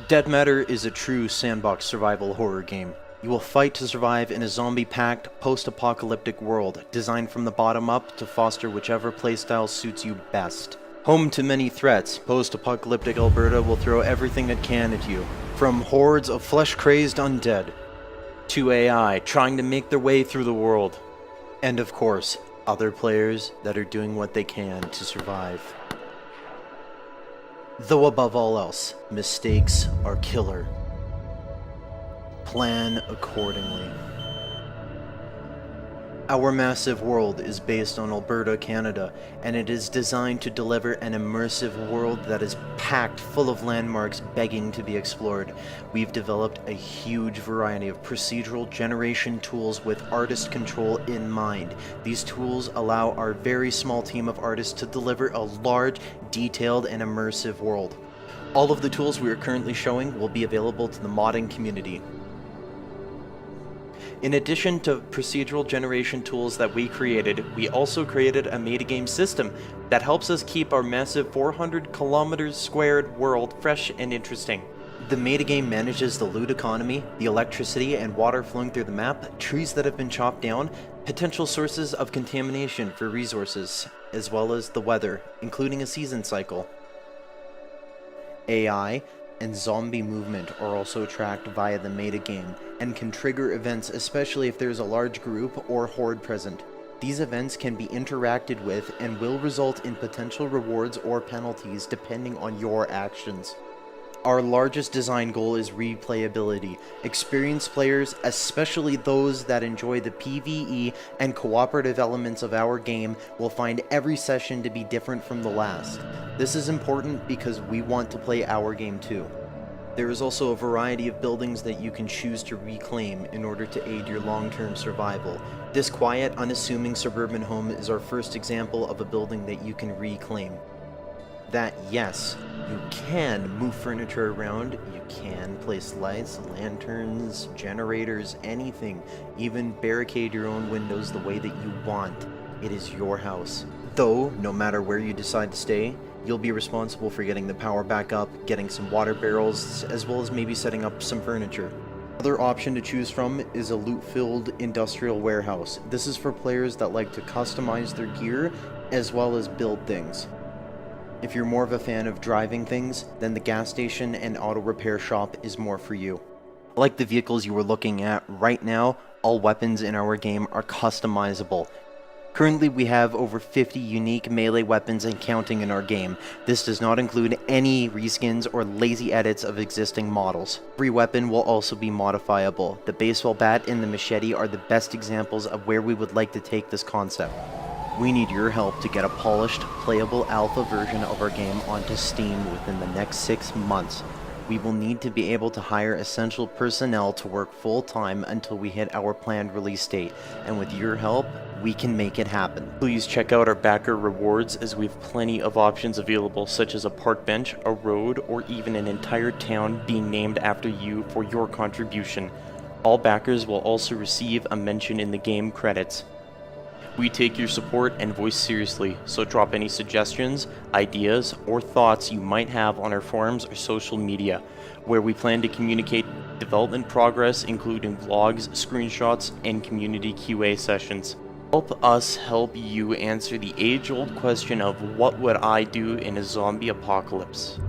Dead Matter is a true sandbox survival horror game. You will fight to survive in a zombie-packed, post-apocalyptic world, designed from the bottom up to foster whichever playstyle suits you best. Home to many threats, post-apocalyptic Alberta will throw everything it can at you, from hordes of flesh-crazed undead, to AI trying to make their way through the world, and of course, other players that are doing what they can to survive. Though above all else, mistakes are killer. Plan accordingly. Our massive world is based on Alberta, Canada, and it is designed to deliver an immersive world that is packed full of landmarks begging to be explored. We've developed a huge variety of procedural generation tools with artist control in mind. These tools allow our very small team of artists to deliver a large, detailed, and immersive world. All of the tools we are currently showing will be available to the modding community. In addition to procedural generation tools that we created, we also created a metagame system that helps us keep our massive 400 kilometers squared world fresh and interesting. The metagame manages the loot economy, the electricity and water flowing through the map, trees that have been chopped down, potential sources of contamination for resources, as well as the weather, including a season cycle. AI and zombie movement are also tracked via the metagame and can trigger events, especially if there's a large group or horde present. These events can be interacted with and will result in potential rewards or penalties depending on your actions. Our largest design goal is replayability. Experienced players, especially those that enjoy the PvE and cooperative elements of our game, will find every session to be different from the last. This is important because we want to play our game too. There is also a variety of buildings that you can choose to reclaim in order to aid your long-term survival. This quiet, unassuming suburban home is our first example of a building that you can reclaim. That, yes, you can move furniture around, you can place lights, lanterns, generators, anything, even barricade your own windows the way that you want. It is your house. Though, no matter where you decide to stay, you'll be responsible for getting the power back up, getting some water barrels, as well as maybe setting up some furniture. Another option to choose from is a loot-filled industrial warehouse. This is for players that like to customize their gear, as well as build things. If you're more of a fan of driving things, then the gas station and auto repair shop is more for you. Like the vehicles you were looking at right now, all weapons in our game are customizable. Currently we have over 50 unique melee weapons and counting in our game. This does not include any reskins or lazy edits of existing models. Every weapon will also be modifiable. The baseball bat and the machete are the best examples of where we would like to take this concept. We need your help to get a polished, playable alpha version of our game onto Steam within the next 6 months. We will need to be able to hire essential personnel to work full-time until we hit our planned release date, and with your help, we can make it happen. Please check out our backer rewards, as we have plenty of options available, such as a park bench, a road, or even an entire town being named after you for your contribution. All backers will also receive a mention in the game credits. We take your support and voice seriously, so drop any suggestions, ideas, or thoughts you might have on our forums or social media, where we plan to communicate development progress, including vlogs, screenshots, and community QA sessions. Help us help you answer the age-old question of what would I do in a zombie apocalypse?